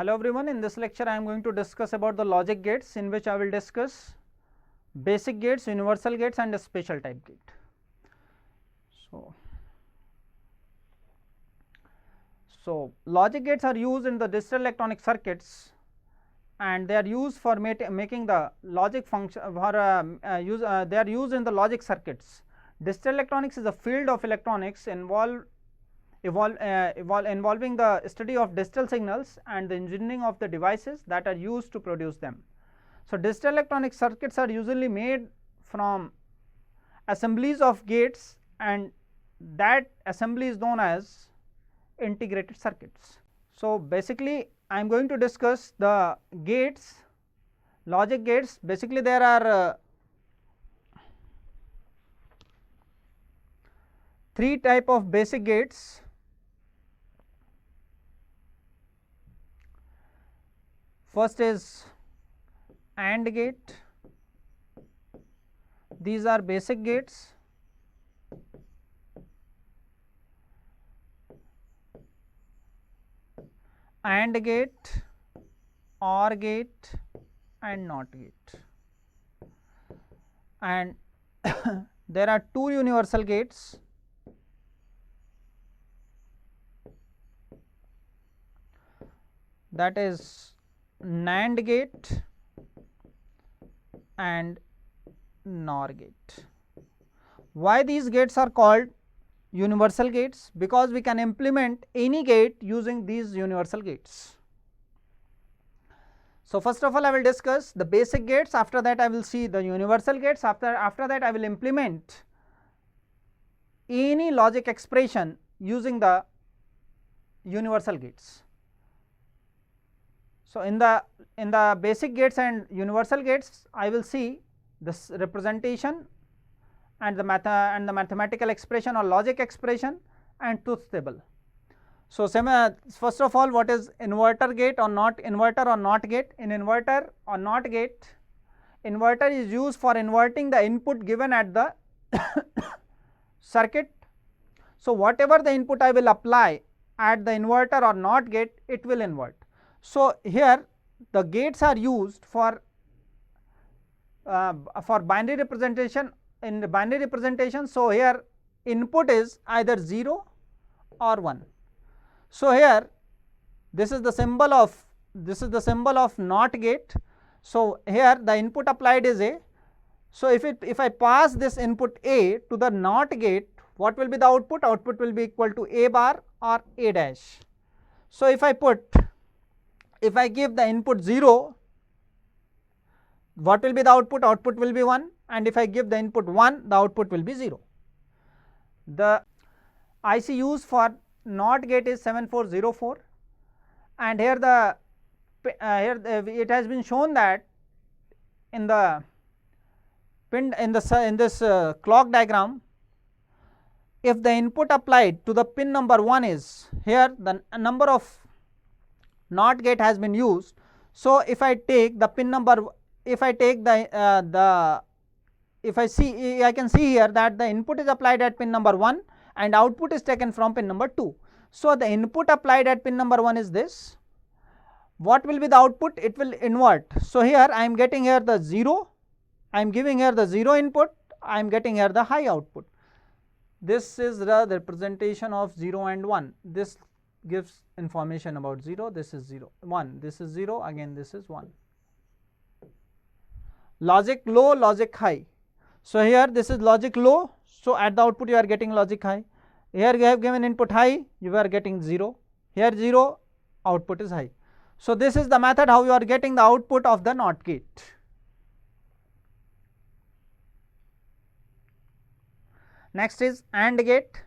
Hello everyone, in this lecture I am going to discuss about the logic gates, in which I will discuss basic gates, universal gates and a special type gate. So logic gates are used in the digital electronic circuits and they are used for making the logic function for they are used in the logic circuits. Digital electronics is a field of electronics involving the study of digital signals and the engineering of the devices that are used to produce them. So digital electronic circuits are usually made from assemblies of gates, and that assembly is known as integrated circuits. So basically I am going to discuss the gates, logic gates. Basically there are three type of basic gates. First is AND gate, these are basic gates. AND gate, OR gate and NOT gate, and there are two universal gates. That is NAND gate and NOR gate. Why these gates are called universal gates? Because we can implement any gate using these universal gates. So first of all I will discuss the basic gates, after that I will see the universal gates, after that I will implement any logic expression using the universal gates. So in the basic gates and universal gates I will see this representation and the mathematical expression or logic expression and truth table. So first of all, what is inverter gate or not inverter or NOT gate? In inverter or NOT gate, inverter is used for inverting the input given at the circuit. So whatever the input I will apply at the inverter or NOT gate, it will invert. So here the gates are used for binary representation. In the binary representation, so here input is either 0 or 1. So here this is the symbol of NOT gate. So here the input applied is A. So if I pass this input A to the NOT gate, what will be the output? Output will be equal to A bar or A dash. So if I give the input 0, what will be the output? Output will be 1, and if I give the input 1, the output will be 0. The IC used for NOT gate is 7404, and here it has been shown that in the this clock diagram, if the input applied to the pin number 1 is here, the number of NOT gate has been used. So if I take the pin number, if I take I can see here that the input is applied at pin number 1 and output is taken from pin number 2. So the input applied at pin number 1 is this. What will be the output? It will invert. So here I am getting here the 0, I am giving here the 0 input, I am getting here the high output. This is the representation of 0 and 1. This gives information about 0, this is 0, 1, this is 0, again this is 1. Logic low, logic high. So here this is logic low, so at the output you are getting logic high. Here you have given input high, you are getting 0, here 0, output is high. So this is the method how you are getting the output of the NOT gate. Next is AND gate.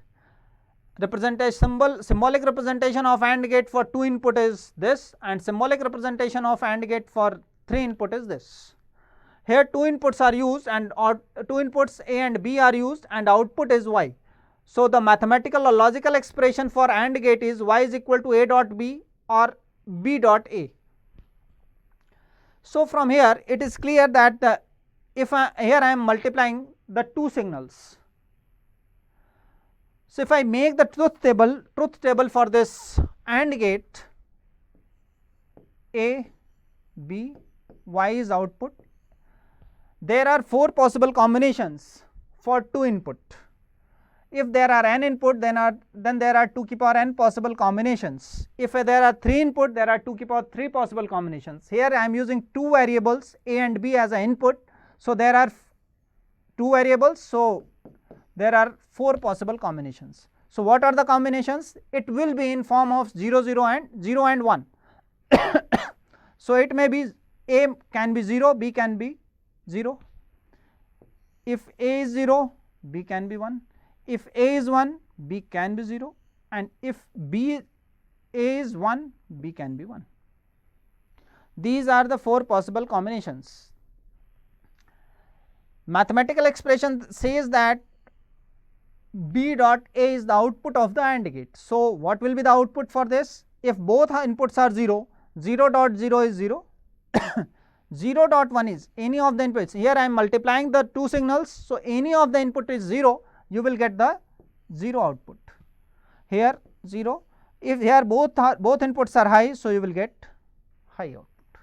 Symbolic representation of AND gate for 2 input is this, and symbolic representation of AND gate for 3 input is this. Here 2 inputs are used, and 2 inputs A and B are used, and output is Y. So the mathematical or logical expression for AND gate is Y is equal to A dot B or B dot A. So from here it is clear that here I am multiplying the 2 signals. So if I make the truth table for this AND gate, A, B, Y is output. There are 4 possible combinations for 2 input. If there are n input, then there are 2 to the power n possible combinations. If there are 3 input, there are 2 to the power 3 possible combinations. Here I am using 2 variables A and B as an input. So there are 2 variables, so there are 4 possible combinations. So what are the combinations? It will be in form of 0 0 and 1. So it may be A can be 0, B can be 0. If A is 0, B can be 1. If A is 1, B can be 0, and if A is 1, B can be 1. These are the 4 possible combinations. Mathematical expression says that B dot A is the output of the AND gate. So what will be the output for this? If both inputs are 0, 0 dot 0 is 0, 0 dot 1 is any of the inputs. Here I am multiplying the 2 signals, so any of the input is 0, you will get the 0 output. Here 0, if here both inputs are high, so you will get high output.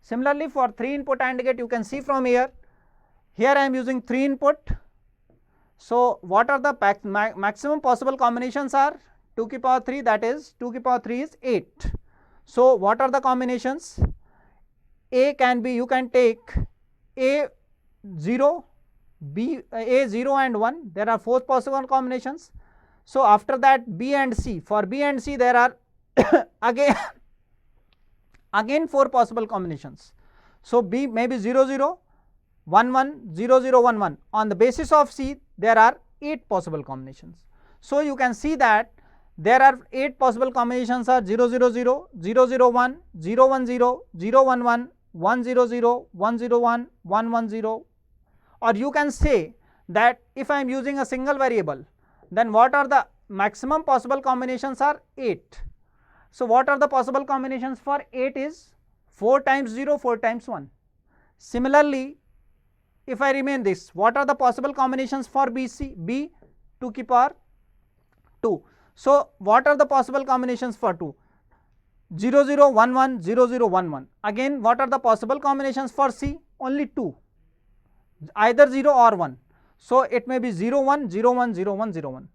Similarly, for 3 input AND gate, you can see from here, here I am using 3 input. So what are the maximum possible combinations are 2 to the power 3, that is 2 to the power 3 is 8. So what are the combinations? A can be, you can take A 0, B A 0 and 1, there are 4 possible combinations. So after that B and C, for B and C there are again 4 possible combinations. So B may be 0 0, 1 1, 0 0 1 1. On the basis of C there are 8 possible combinations. So you can see that there are 8 possible combinations are 0 0 0, 0 0 1, 0 1 0, 0 1 1, 1 0 0, 1 0 1, 1 1 0. Or you can say that if I am using a single variable, then what are the maximum possible combinations are 8. So what are the possible combinations for 8 is 4 times 0, 4 times 1. Similarly, if I remain this, what are the possible combinations for BC? B 2 to the power 2. So what are the possible combinations for 2? 0 0 1 1, 0 0 1 1. Again, what are the possible combinations for C? Only 2, either 0 or 1. So it may be 0 1, 0 1, 0 1, 0 1.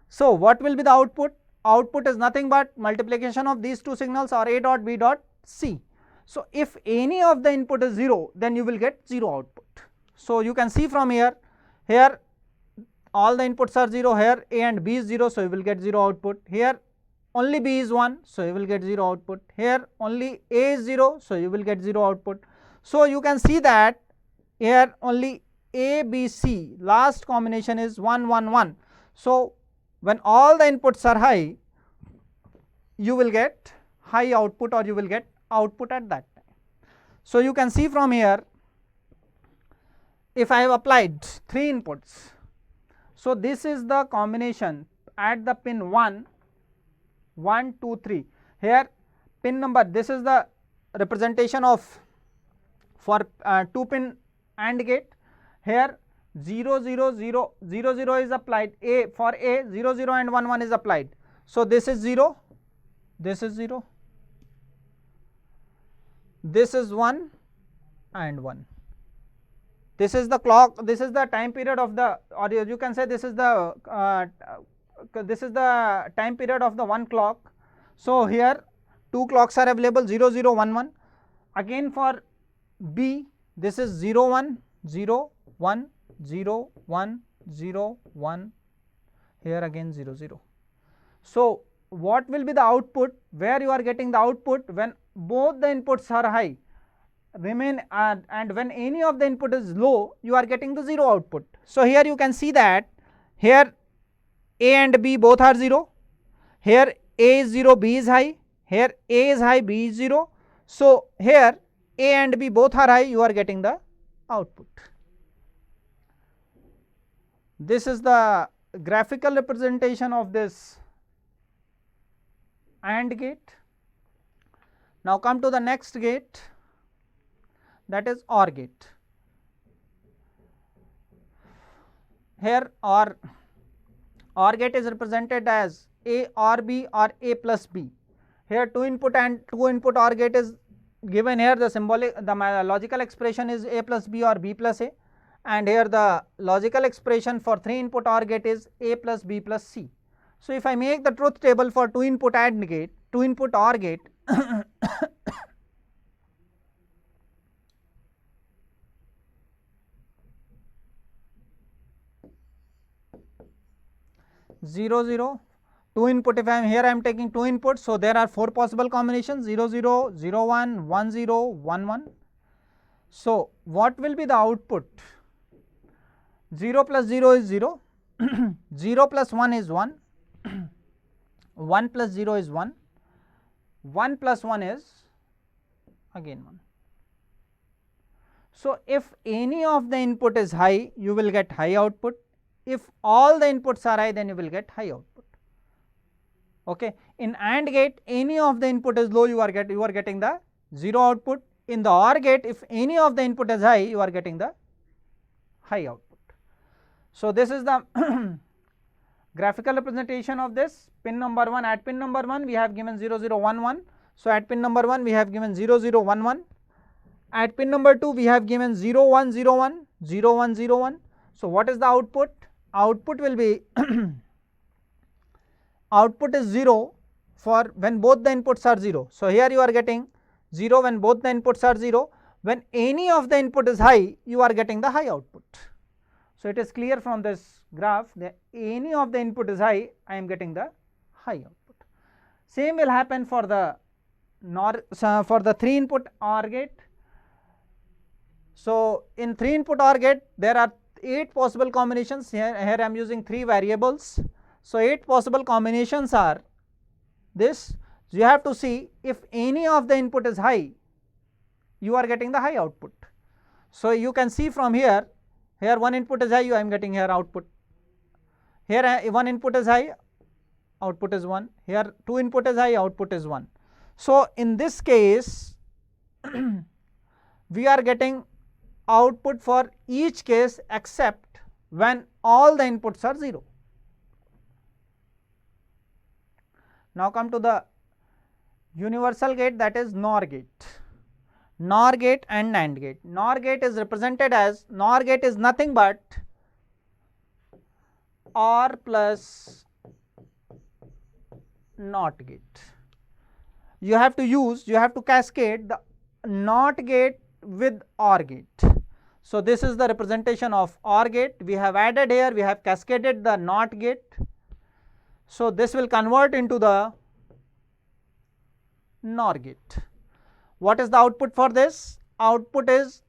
So what will be the output? Output is nothing but multiplication of these 2 signals, or A dot B dot C. So if any of the input is 0, then you will get 0 output. So you can see from here, here all the inputs are 0, here A and B is 0, so you will get 0 output. Here only B is 1, so you will get 0 output. Here only A is 0, so you will get 0 output. So you can see that here only A, B, C, last combination is 1 1 1. So when all the inputs are high, you will get high output, or you will get output at that time. So you can see from here, if I have applied 3 inputs, so this is the combination at the pin 1, 1, 2, 3. Here pin number, this is the representation of for 2 pin AND gate. Here 0 0 0 0 0 is applied, A for A 0 0 and 1 1 is applied. So this is 0, this is 0, this is 1 and 1. This is the clock, this is the time period of the, or you can say this is the time period of the one clock. So here 2 clocks are available, 0 0 1 1. Again for B, this is 0 1 0 1 0 1 0 1, here again 0 0. So what will be the output? Where you are getting the output? When both the inputs are high, remain and when any of the input is low, you are getting the 0 output. So here you can see that here A and B both are 0, here A is 0, B is high, here A is high, B is 0. So here A and B both are high, you are getting the output. This is the graphical representation of this AND gate. Now come to the next gate, that is OR gate. Here OR gate is represented as A or B or A plus B. here 2 input and 2 input OR gate is given here, the logical expression is A plus B or B plus A, and here the logical expression for 3 input OR gate is A plus B plus C. So, if I make the truth table for 2 input AND gate, 2 input OR gate, 0 0, 2 input, if I am here I am taking 2 inputs. So, there are 4 possible combinations 0 0, 0 1, 1 0, 1 1. So, what will be the output? 0 plus 0 is 0, 0 plus 1 is 1, 1 plus 0 is 1, 1 plus 1 is again 1. So, if any of the input is high, you will get high output. If all the inputs are high, then you will get high output. Okay. In AND gate, any of the input is low, you are getting the 0 output. In the OR gate, if any of the input is high, you are getting the high output. So, this is the graphical representation of this pin number 1. At pin number 1, we have given 0 0 1 1. So, at pin number 1, we have given 0 0 1 1. At pin number 2, we have given 0 1 0 1, 0 1 0 1. So, what is the output? Output will be output is 0 for when both the inputs are 0. So, here you are getting 0 when both the inputs are 0. When any of the input is high, you are getting the high output. So, it is clear from this graph that any of the input is high, I am getting the high output. Same will happen for the 3 input OR gate. So, in 3 input OR gate, there are 8 possible combinations. Here I am using 3 variables. So, 8 possible combinations are this. You have to see if any of the input is high, you are getting the high output. So, you can see from here, here one input is high, I am getting here output. Here one input is high, output is 1. Here 2 input is high, output is 1. So, in this case, we are getting output for each case except when all the inputs are 0. Now, come to the universal gate, that is NOR gate. NOR gate and NAND gate. NOR gate is represented as, NOR gate is nothing but OR plus NOT gate. You have to cascade the NOT gate with OR gate. So, this is the representation of OR gate. We have added here, we have cascaded the NOT gate. So, this will convert into the NOR gate. What is the output for this? Output is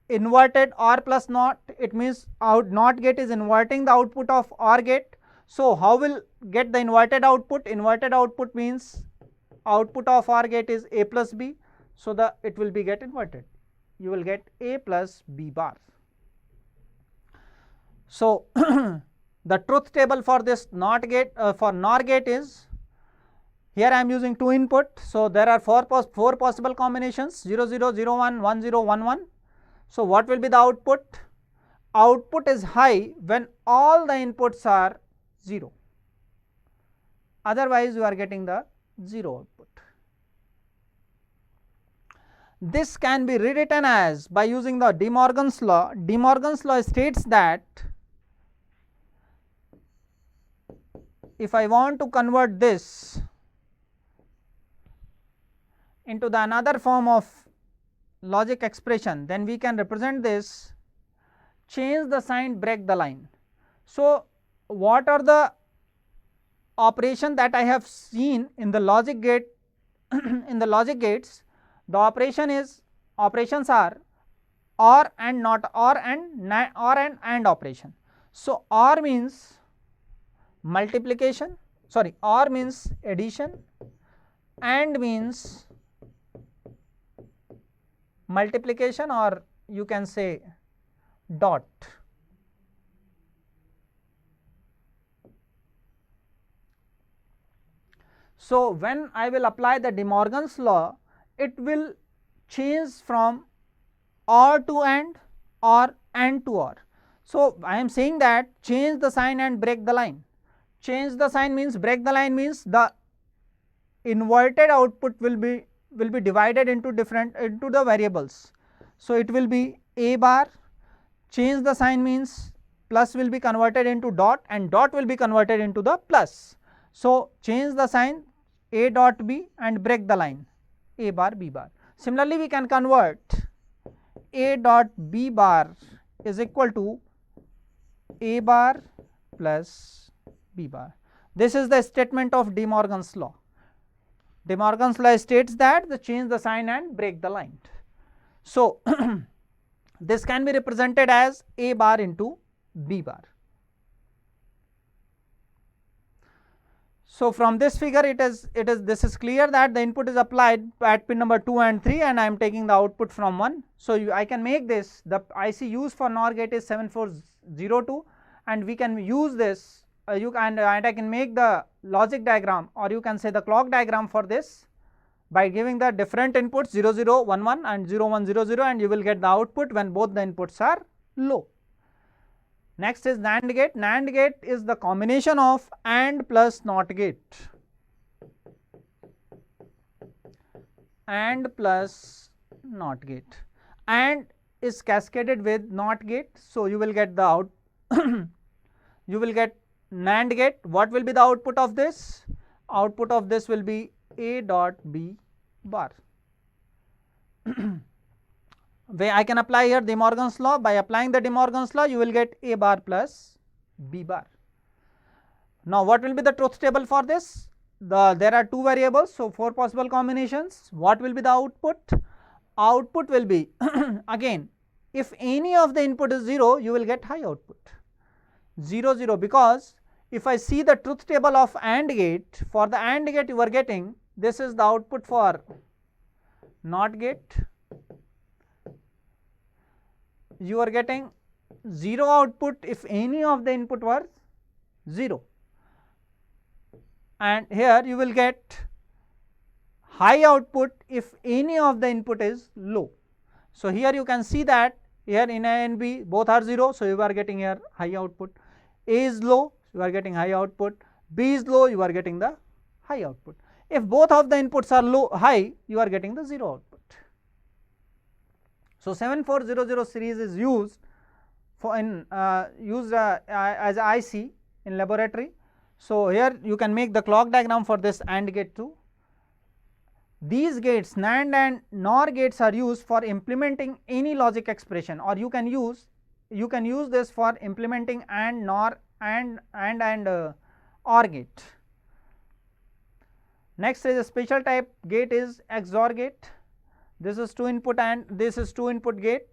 inverted OR plus NOT. It means NOT gate is inverting the output of OR gate. So, how will get the inverted output? Inverted output means output of OR gate is A plus B. So, it will be get inverted. You will get A plus B bar. So, the truth table for this NOT gate for NOR gate is, here I am using 2 input. So, there are 4 possible combinations 0 0 0 1 1 0 1 1. So, what will be the output? Output is high when all the inputs are 0, otherwise you are getting the 0 output. This can be rewritten as by using the De Morgan's law. De Morgan's law states that if I want to convert this into the another form of logic expression, then we can represent this, change the sign, break the line. So, what are the operation that I have seen in the logic gate in the logic gates? The operations are OR and not OR and AND operation. So, OR means multiplication, sorry, OR means addition, AND means multiplication, or you can say dot. So, when I will apply the De Morgan's law, it will change from OR to AND or AND to OR. So, I am saying that change the sign and break the line. Change the sign means, break the line means, the inverted output will be divided into the variables. So, it will be a bar, change the sign means plus will be converted into dot and dot will be converted into the plus. So, change the sign a dot b and break the line a bar b bar. Similarly, we can convert a dot b bar is equal to a bar plus b bar. This is the statement of De Morgan's law. De Morgan's law states that the change the sign and break the line. So, this can be represented as a bar into b bar. So, from this figure this is clear that the input is applied at pin number 2 and 3 and I am taking the output from 1. So, I can make this, the IC used for NOR gate is 7402 and we can use this and I can make the logic diagram or you can say the clock diagram for this by giving the different inputs 0011 and 0100 and you will get the output when both the inputs are low. Next is NAND gate. NAND gate is the combination of AND plus NOT gate. AND plus NOT gate. AND is cascaded with NOT gate. So, you will get the you will get NAND gate. What will be the output of this? Output of this will be A dot B bar. Where I can apply here De Morgan's law. By applying the De Morgan's law, you will get A bar plus B bar. Now, what will be the truth table for this? There are two variables, so 4 possible combinations. What will be the output? Output will be again, if any of the input is 0, you will get high output 0 0, because if I see the truth table of AND gate, for the AND gate you are getting, this is the output for NOT gate, you are getting 0 output if any of the input were 0, and here you will get high output if any of the input is low. So, here you can see that here in A and B both are 0, so you are getting here high output. A is low, you are getting high output, B is low, you are getting the high output. If both of the inputs are low high, you are getting the 0 output. So, 7400 series is used for as IC in laboratory. So, here you can make the clock diagram for this AND gate too. These gates NAND and NOR gates are used for implementing any logic expression, or you can use this for implementing AND, NOR and OR gate. Next is a special type gate is XOR gate. This is 2 input and this is 2 input gate.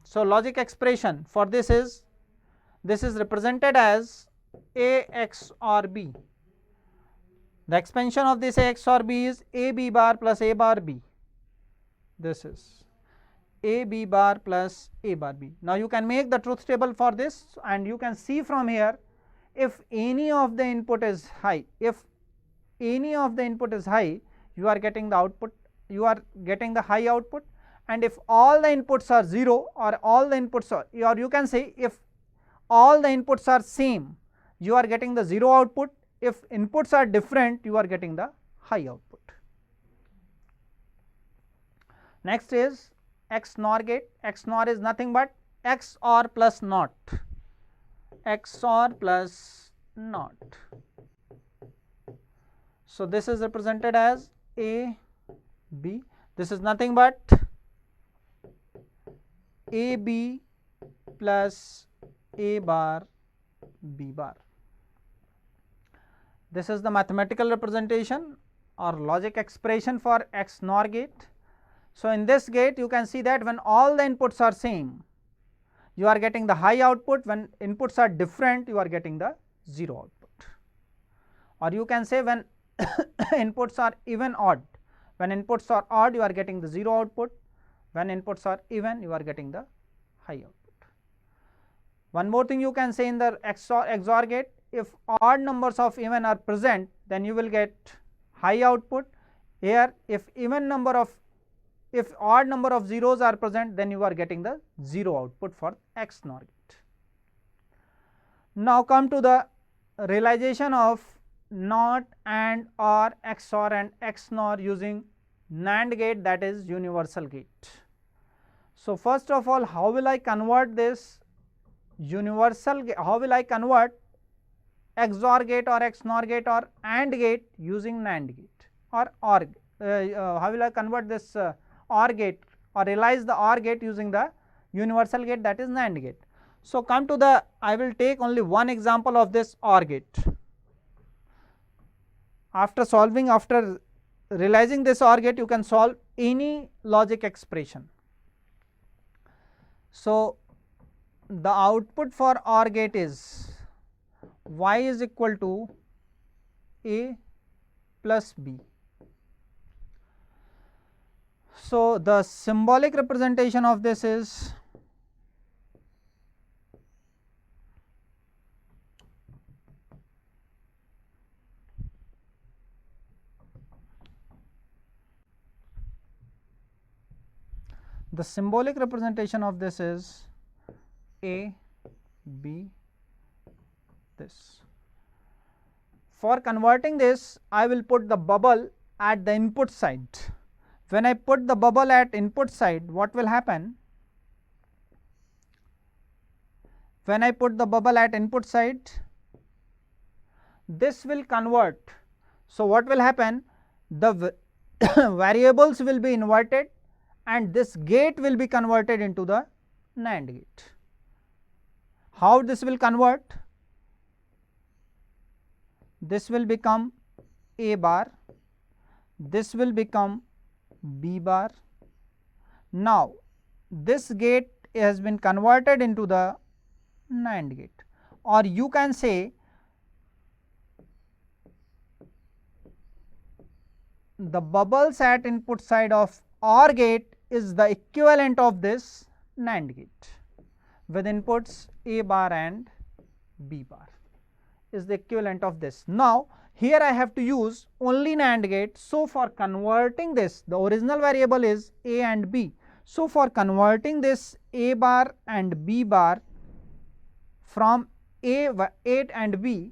So, logic expression for this is represented as A XOR B. The expansion of this A XOR B is A B bar plus A bar B. This is A B bar plus A bar B. Now, you can make the truth table for this and you can see from here, if any of the input is high, you are getting the output, you are getting the high output, and if all the inputs are 0 or all the inputs are, or you can say if all the inputs are same, you are getting the 0 output. If inputs are different, you are getting the high output. Next is XNOR gate. XNOR is nothing but XOR plus NOT. XOR plus NOT. So, this is represented as A B. This is nothing but A B plus A bar B bar. This is the mathematical representation or logic expression for XNOR gate. So, in this gate you can see that when all the inputs are same, you are getting the high output, when inputs are different, you are getting the 0 output. Or you can say when inputs are even odd, when inputs are odd, you are getting the 0 output, when inputs are even, you are getting the high output. One more thing you can say in the XOR gate, if odd numbers of even are present, then you will get high output. Here if odd number of zeros are present, then you are getting the 0 output for XNOR gate. Now, come to the realization of NOT, AND, OR, XOR and XNOR using NAND gate, that is universal gate. So, first of all, how will I convert this universal gate, how will I convert XOR gate or XNOR gate or AND gate using NAND gate or OR, how will I convert this OR gate or realize the OR gate using the universal gate, that is NAND gate. So, come to the, I will take only one example of this OR gate. After realizing this OR gate, you can solve any logic expression. So, the output for OR gate is y is equal to a plus b. So, the symbolic representation of this is a, b, this. For converting this, I will put the bubble at the input side. When I put the bubble at input side, what will happen? When I put the bubble at input side, this will convert. So, what will happen? The variables will be inverted and this gate will be converted into the NAND gate. How this will convert? This will become a bar, this will become b bar. Now, this gate has been converted into the NAND gate, or you can say the bubbles at input side of OR gate is the equivalent of this NAND gate with inputs a bar and b bar is the equivalent of this. Now, here I have to use only NAND gate. So, for converting this, the original variable is a and b. So, for converting this a bar and b bar from a and b,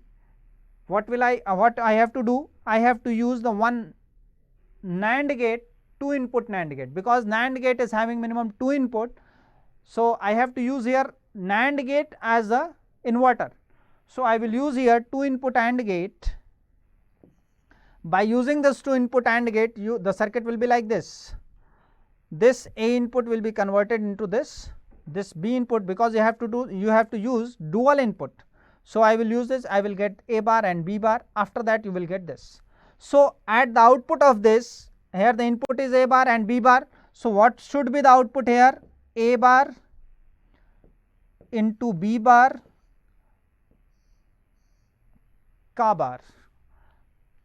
what I have to do? I have to use the one NAND gate, 2 input NAND gate, because NAND gate is having minimum 2 input. So, I have to use here NAND gate as a inverter. So, I will use here 2 input AND gate. By using this 2 input AND gate, the circuit will be like this. This A input will be converted into this B input, because you have to use dual input. So, I will use this, I will get A bar and B bar, after that you will get this. So, at the output of this, here the input is A bar and B bar. So, what should be the output here? A bar into B bar ka bar,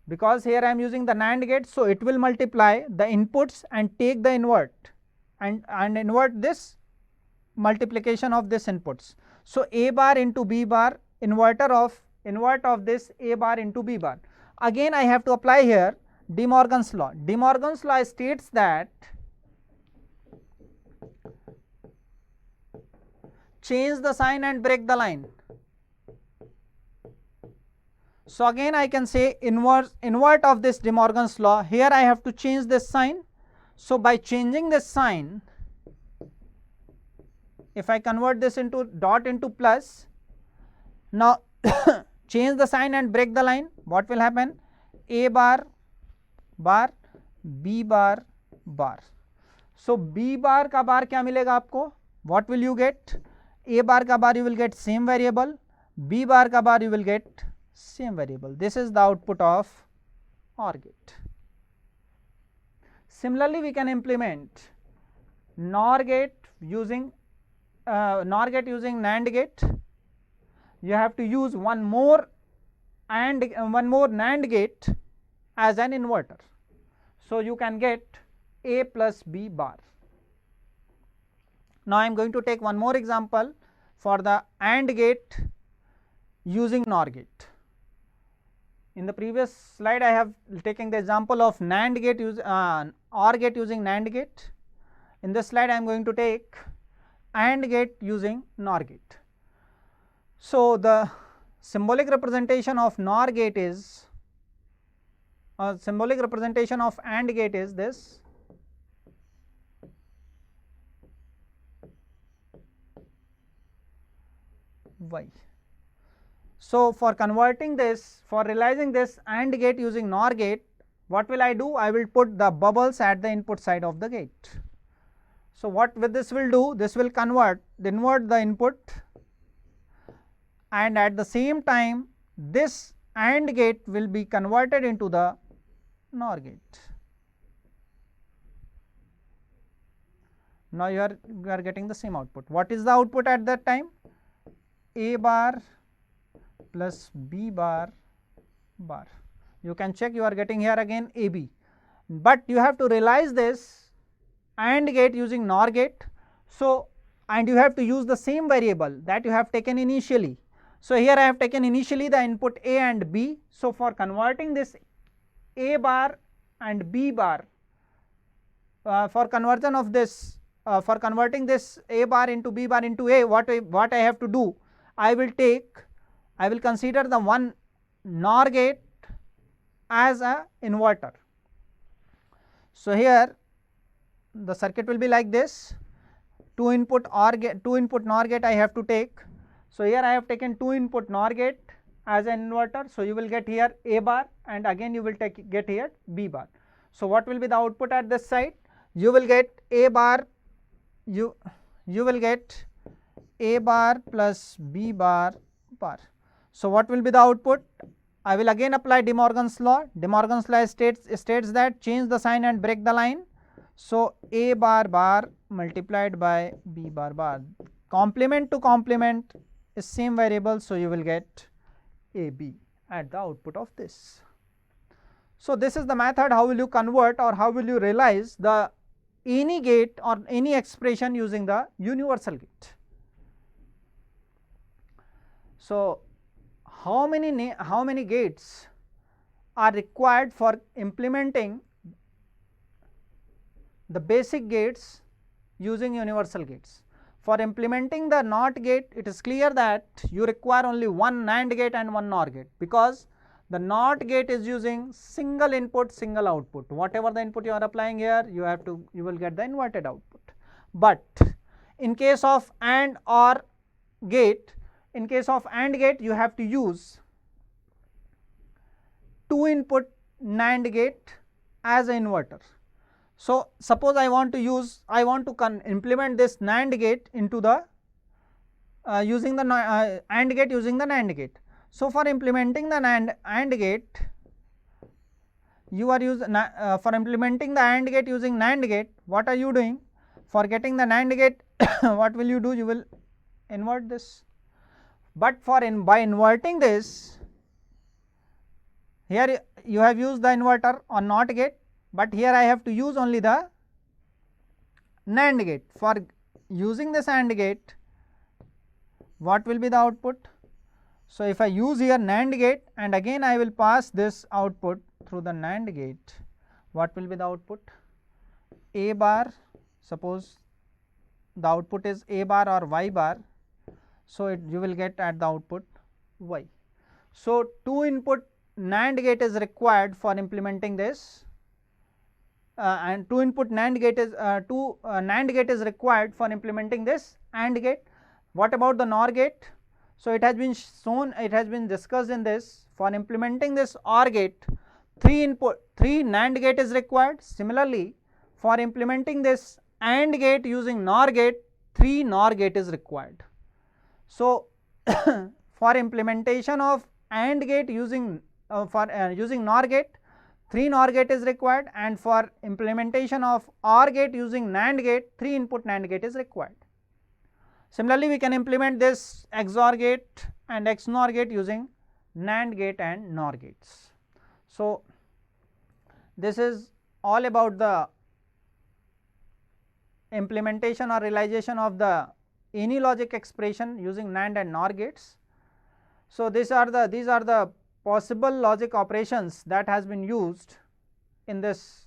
because here I am using the NAND gate. So, it will multiply the inputs and take the invert and invert this multiplication of this inputs. So, A bar into B bar, invert of this A bar into B bar. Again I have to apply here De Morgan's law. De Morgan's law states that change the sign and break the line. So, again I can say invert of this De Morgan's law. Here I have to change this sign. So, by changing this sign, if I convert this into dot into plus, now change the sign and break the line, what will happen? A bar bar, B bar bar. So, B bar का बार क्या मिलेगा आपको? What will you get? A bar का बार you will get same variable, B bar का बार you will get same variable. This is the output of OR gate. Similarly, we can implement NOR gate using NAND gate. You have to use one more NAND gate as an inverter. So, you can get A plus B bar. Now, I am going to take one more example for the AND gate using NOR gate. In the previous slide, I have taken the example of NAND gate OR gate using NAND gate. In this slide, I am going to take AND gate using NOR gate. So, the symbolic representation of NOR gate is symbolic representation of AND gate is this. Y. So, for converting this, for realizing this AND gate using NOR gate, what will I do? I will put the bubbles at the input side of the gate. So, what with this will do? This will invert the input, and at the same time this AND gate will be converted into the NOR gate. Now, you are getting the same output. What is the output at that time? A bar plus B bar bar. You can check, you are getting here again A B, but you have to realize this AND gate using NOR gate. So, and you have to use the same variable that you have taken initially. So, here I have taken initially the input A and B. So, for converting this A bar and B bar, for conversion of this, for converting this A bar into B bar into A, what I have to do? I will consider the one NOR gate as a inverter. So, here the circuit will be like this, 2 input NOR gate I have to take. So, here I have taken 2 input NOR gate as an inverter. So, you will get here A bar, and again you will get here B bar. So, what will be the output at this side? You will get A bar, you will get A bar plus B bar bar. So, what will be the output? I will again apply De Morgan's law. De Morgan's law states that change the sign and break the line. So, A bar bar multiplied by B bar bar, complement to complement is same variable. So, you will get A B at the output of this. So, this is the method how will you convert or how will you realize the any gate or any expression using the universal gate. So, how many gates are required for implementing the basic gates using universal gates? For implementing the NOT gate, it is clear that you require only one NAND gate and one NOR gate, because the NOT gate is using single input single output. Whatever the input you are applying here, you will get the inverted output. But in case of AND OR gate, in case of AND gate, you have to use 2 input NAND gate as an inverter. So, suppose I want to implement this NAND gate into the using the AND gate using the NAND gate. So, for implementing the AND gate, you are for implementing the AND gate using NAND gate, what are you doing? For getting the NAND gate, what will you do? You will invert this. But by inverting this, here you have used the inverter on NOT gate, but here I have to use only the NAND gate. For using this AND gate, what will be the output? So, if I use here NAND gate and again I will pass this output through the NAND gate, what will be the output? A bar, suppose the output is A bar or Y bar. So, you will get at the output Y. So, 2 input NAND gate is required for implementing this, and 2 input NAND gate is NAND gate is required for implementing this AND gate. What about the NOR gate? So, it has been shown, it has been discussed in this. For implementing this OR gate, 3 NAND gate is required. Similarly, for implementing this AND gate using NOR gate, 3 NOR gate is required. So, for implementation of AND gate using using NOR gate, 3 NOR gate is required, and for implementation of OR gate using NAND gate, 3 input NAND gate is required. Similarly, we can implement this XOR gate and XNOR gate using NAND gate and NOR gates. So, this is all about the implementation or realization of the any logic expression using NAND and NOR gates. So, these are the possible logic operations that has been used in this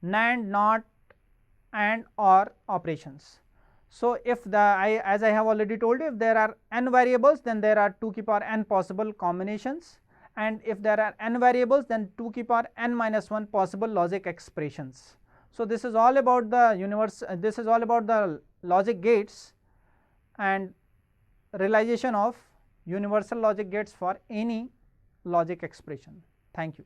NAND, NOT and OR operations. So, if as I have already told you, if there are n variables, then there are 2 to the power n possible combinations, and if there are n variables, then 2 की power n minus 1 possible logic expressions. So, this is all about the this is all about the logic gates and realization of universal logic gates for any logic expression. Thank you.